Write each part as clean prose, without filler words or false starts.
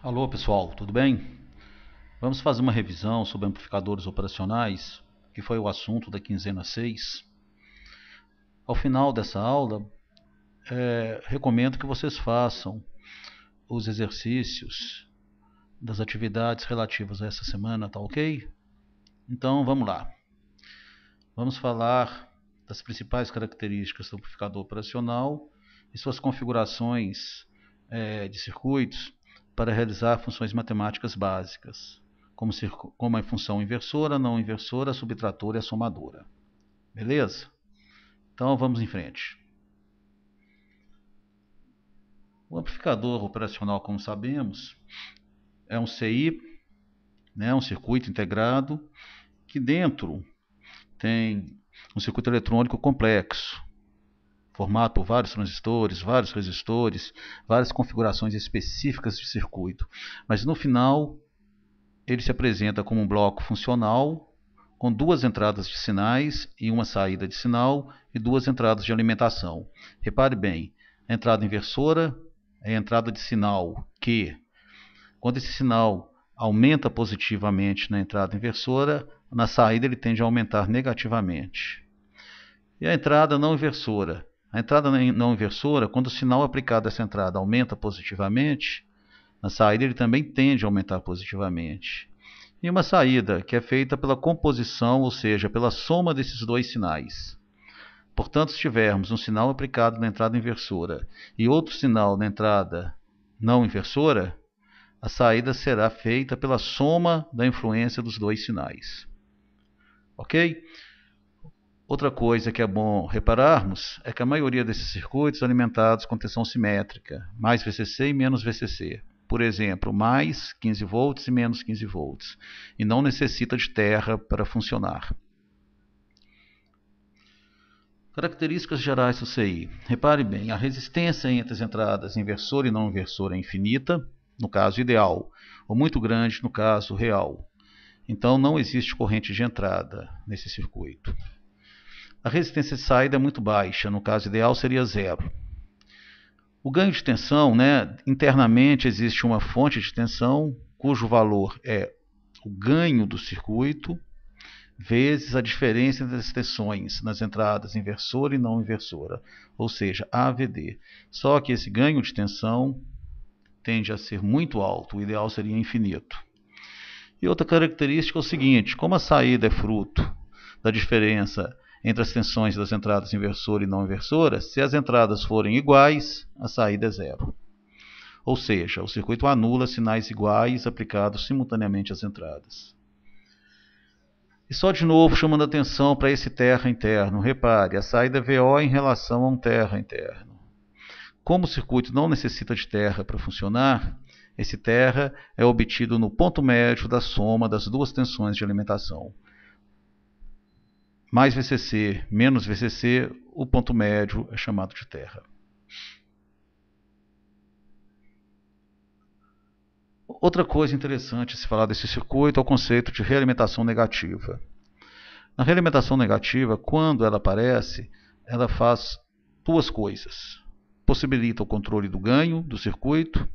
Alô pessoal, tudo bem? Vamos fazer uma revisão sobre amplificadores operacionais, que foi o assunto da quinzena 6. Ao final dessa aula, recomendo que vocês façam os exercícios das atividades relativas a essa semana, tá ok? Então vamos lá. Vamos falar das principais características do amplificador operacional e suas configurações de circuitos para realizar funções matemáticas básicas, como a função inversora, não inversora, subtratora e a somadora. Beleza? Então vamos em frente. O amplificador operacional, como sabemos, é um CI, um circuito integrado, que dentro tem um circuito eletrônico complexo, formado por vários transistores, vários resistores, várias configurações específicas de circuito. Mas no final, ele se apresenta como um bloco funcional, com duas entradas de sinais e uma saída de sinal e duas entradas de alimentação. Repare bem, a entrada inversora é a entrada de sinal que, quando esse sinal aumenta positivamente na entrada inversora, na saída ele tende a aumentar negativamente. E a entrada não inversora? A entrada não inversora, quando o sinal aplicado a essa entrada aumenta positivamente, na saída ele também tende a aumentar positivamente. E uma saída que é feita pela composição, ou seja, pela soma desses dois sinais. Portanto, se tivermos um sinal aplicado na entrada inversora e outro sinal na entrada não inversora, a saída será feita pela soma da influência dos dois sinais. Ok? Outra coisa que é bom repararmos é que a maioria desses circuitos são alimentados com tensão simétrica, mais VCC e menos VCC. Por exemplo, mais 15 volts e menos 15 volts. E não necessita de terra para funcionar. Características gerais do CI. Repare bem, a resistência entre as entradas inversora e não inversora é infinita, no caso ideal, ou muito grande, no caso real. Então não existe corrente de entrada nesse circuito. A resistência de saída é muito baixa, no caso ideal seria zero. O ganho de tensão, internamente existe uma fonte de tensão, cujo valor é o ganho do circuito, vezes a diferença entre as tensões nas entradas inversora e não inversora, ou seja, AVD. Só que esse ganho de tensão tende a ser muito alto, o ideal seria infinito. E outra característica é o seguinte, como a saída é fruto da diferença entre as tensões das entradas inversora e não inversora, se as entradas forem iguais, a saída é zero. Ou seja, o circuito anula sinais iguais aplicados simultaneamente às entradas. E só de novo chamando a atenção para esse terra interno. Repare, a saída é VO em relação a um terra interno. Como o circuito não necessita de terra para funcionar, esse terra é obtido no ponto médio da soma das duas tensões de alimentação. Mais VCC, menos VCC, o ponto médio é chamado de terra. Outra coisa interessante a se falar desse circuito é o conceito de realimentação negativa. Na realimentação negativa, quando ela aparece, ela faz duas coisas. Possibilita o controle do ganho do circuito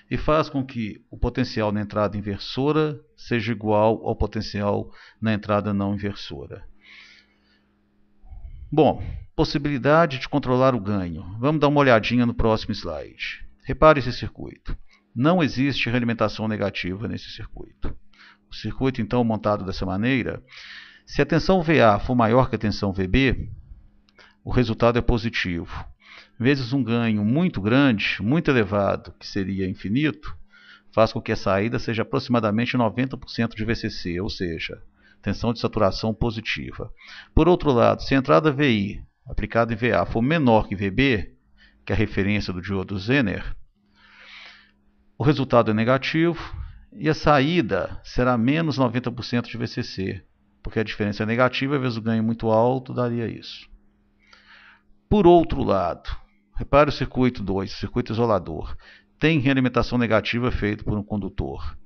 e faz com que o potencial na entrada inversora seja igual ao potencial na entrada não inversora. Bom, possibilidade de controlar o ganho. Vamos dar uma olhadinha no próximo slide. Repare esse circuito. Não existe realimentação negativa nesse circuito. O circuito, então, montado dessa maneira, se a tensão VA for maior que a tensão VB, o resultado é positivo. Vezes um ganho muito grande, muito elevado, que seria infinito, faz com que a saída seja aproximadamente 90% de VCC, ou seja, tensão de saturação positiva. Por outro lado, se a entrada VI aplicada em VA for menor que VB, que é a referência do diodo Zener, o resultado é negativo e a saída será menos 90% de VCC, porque a diferença é negativa, vezes o ganho muito alto, daria isso. Por outro lado, repare o circuito 2, o circuito isolador. Tem realimentação negativa feita por um condutor.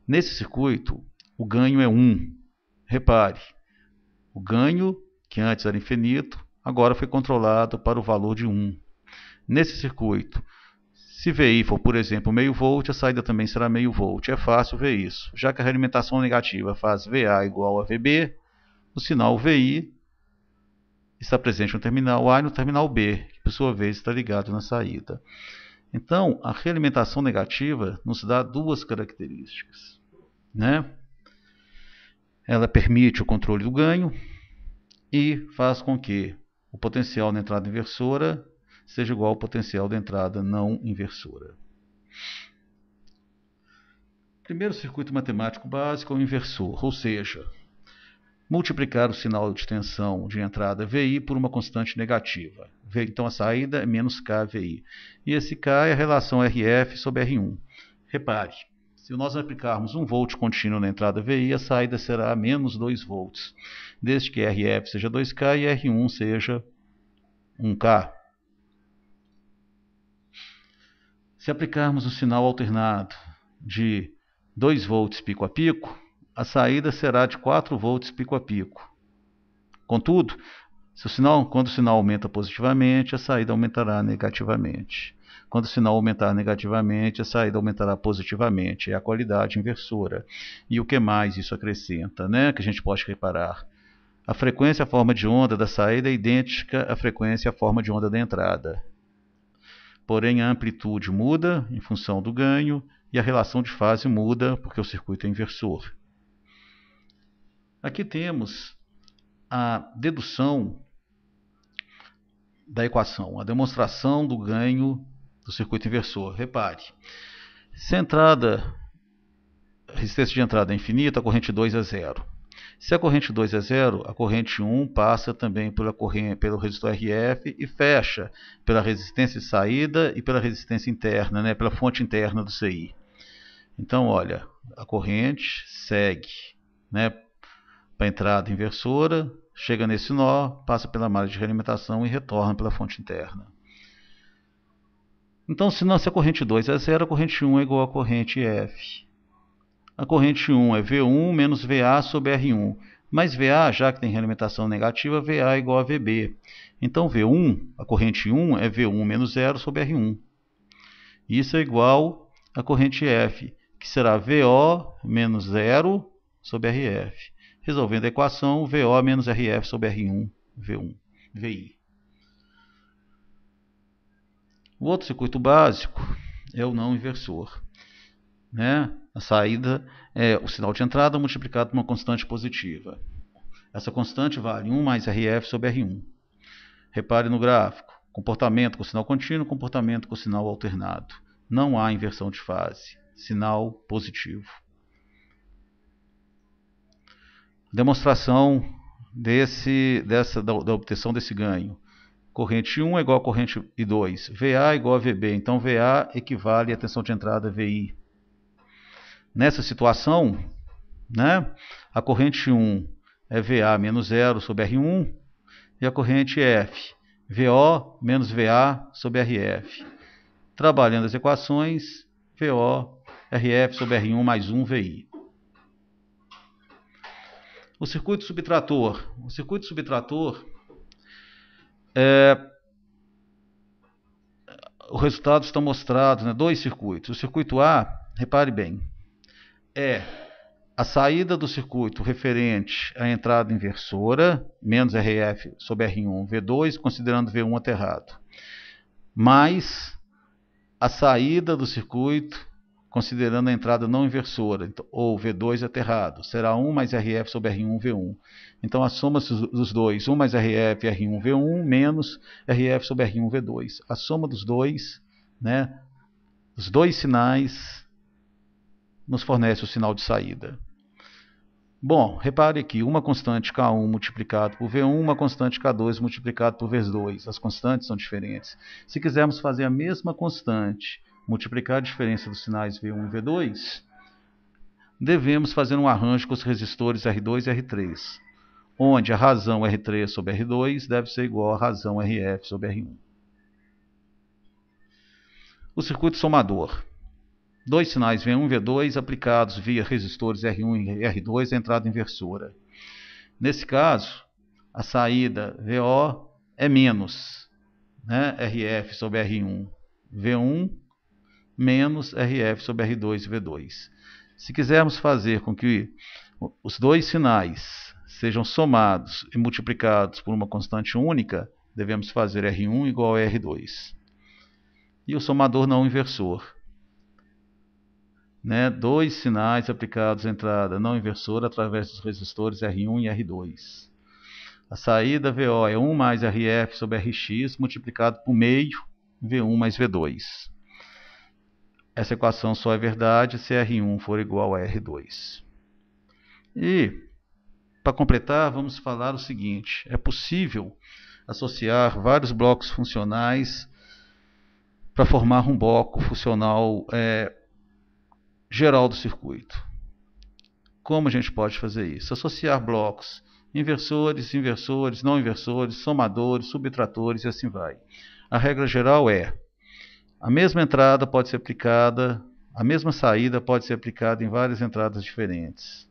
Nesse circuito, o ganho é 1. Repare, o ganho, que antes era infinito, agora foi controlado para o valor de 1. Nesse circuito, Se VI for, por exemplo, meio volt, a saída também será meio volt. É fácil ver isso. Já que a realimentação negativa faz VA igual a VB, o sinal VI está presente no terminal A e no terminal B, que por sua vez está ligado na saída. Então, a realimentação negativa nos dá duas características, né? Ela permite o controle do ganho e faz com que o potencial na entrada inversora seja igual ao potencial da entrada não inversora. Primeiro circuito matemático básico é o inversor, ou seja, multiplicar o sinal de tensão de entrada VI por uma constante negativa. Então a saída é menos KVI. E esse K é a relação RF sobre R1. Repare, se nós aplicarmos 1 volt contínuo na entrada VI, a saída será menos 2 volts, desde que RF seja 2K e R1 seja 1K. Se aplicarmos o sinal alternado de 2 volts pico a pico, a saída será de 4 volts pico a pico. Contudo, quando o sinal aumenta positivamente, a saída aumentará negativamente. Quando o sinal aumentar negativamente, a saída aumentará positivamente. É a qualidade inversora. E o que mais isso acrescenta, né? Que a gente pode reparar? A frequência, a forma de onda da saída é idêntica à frequência, a forma de onda da entrada. Porém, a amplitude muda em função do ganho e a relação de fase muda porque o circuito é inversor. Aqui temos a dedução da equação, a demonstração do ganho do circuito inversor. Repare, se a resistência de entrada é infinita, a corrente 2 é zero. Se a corrente 2 é zero, a corrente 1 passa também pelo resistor RF e fecha pela resistência de saída e pela resistência interna, né, pela fonte interna do CI. Então, olha, a corrente segue, né, para a entrada inversora, chega nesse nó, passa pela malha de realimentação e retorna pela fonte interna. Então, se a corrente 2 é zero, a corrente 1 é igual à corrente F. A corrente 1 é V1 menos VA sobre R1. Mas VA, já que tem realimentação negativa, VA é igual a VB. Então, V1, a corrente 1 é V1 menos 0 sobre R1. Isso é igual à corrente F, que será VO menos 0 sobre RF. Resolvendo a equação, VO menos RF sobre R1, VI. O outro circuito básico é o não inversor, né? A saída é o sinal de entrada multiplicado por uma constante positiva. Essa constante vale 1 mais RF sobre R1. Repare no gráfico. Comportamento com sinal contínuo, comportamento com sinal alternado. Não há inversão de fase. Sinal positivo. Demonstração da obtenção desse ganho. Corrente 1 é igual a corrente I2. VA é igual a VB. Então, VA equivale à tensão de entrada VI. Nessa situação, né, a corrente 1 é VA menos 0 sobre R1 e a corrente F, VO menos VA sobre RF. Trabalhando as equações, VO, RF sobre R1 mais 1 VI. O circuito subtrator. O circuito subtrator o resultado está mostrado, né, dois circuitos. O circuito A, repare bem, é a saída do circuito referente à entrada inversora, menos RF sobre R1, V2, considerando V1 aterrado, mais a saída do circuito considerando a entrada não inversora, ou V2 aterrado, será 1 mais RF sobre R1, V1. Então a soma dos dois, 1 mais RF, R1, V1, menos RF sobre R1, V2. A soma dos dois, né, os dois sinais, nos fornece o sinal de saída. Bom, repare aqui, uma constante K1 multiplicado por V1, uma constante K2 multiplicado por V2. As constantes são diferentes. Se quisermos fazer a mesma constante, multiplicar a diferença dos sinais V1 e V2, devemos fazer um arranjo com os resistores R2 e R3, onde a razão R3 sobre R2 deve ser igual à razão RF sobre R1. O circuito somador. Dois sinais V1 e V2 aplicados via resistores R1 e R2 à entrada inversora. Nesse caso, a saída VO é menos, né, RF sobre R1, V1 menos RF sobre R2 V2. Se quisermos fazer com que os dois sinais sejam somados e multiplicados por uma constante única, devemos fazer R1 igual a R2. E o somador não inversor. Dois sinais aplicados à entrada não inversora através dos resistores R1 e R2. A saída VO é 1 mais RF sobre RX multiplicado por meio V1 mais V2. Essa equação só é verdade se R1 for igual a R2. E, para completar, vamos falar o seguinte: é possível associar vários blocos funcionais para formar um bloco funcional geral do circuito. Como a gente pode fazer isso? Associar blocos inversores, inversores, não inversores, somadores, subtratores e assim vai. A regra geral é: a mesma entrada pode ser aplicada, a mesma saída pode ser aplicada em várias entradas diferentes.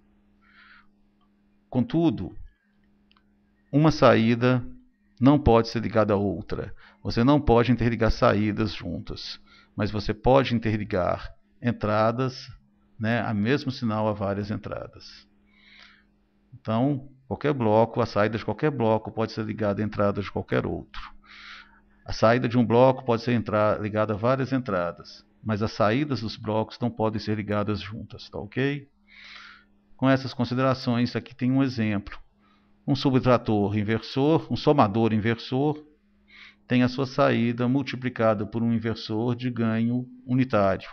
Contudo, uma saída não pode ser ligada a outra. Você não pode interligar saídas juntas, mas você pode interligar entradas, a mesmo sinal a várias entradas. Então, qualquer bloco, a saída de qualquer bloco pode ser ligada a entradas de qualquer outro. A saída de um bloco pode ser ligada a várias entradas, mas as saídas dos blocos não podem ser ligadas juntas, tá ok? Com essas considerações, aqui tem um exemplo. Um subtrator inversor, um somador inversor, tem a sua saída multiplicada por um inversor de ganho unitário.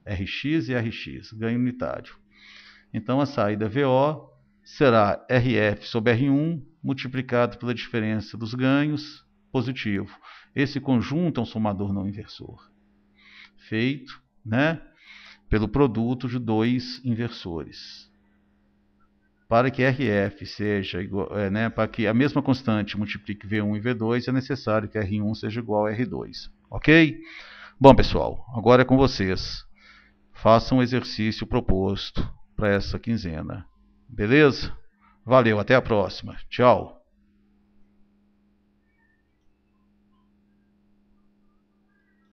Rx e Rx, ganho unitário. Então, a saída VO será RF sobre R1 multiplicado pela diferença dos ganhos, positivo. Esse conjunto é um somador não inversor, feito pelo produto de dois inversores. Para que RF seja igual, para que a mesma constante multiplique V1 e V2, é necessário que R1 seja igual a R2. Ok? Bom, pessoal, agora é com vocês. Façam o exercício proposto para essa quinzena. Beleza? Valeu, até a próxima. Tchau.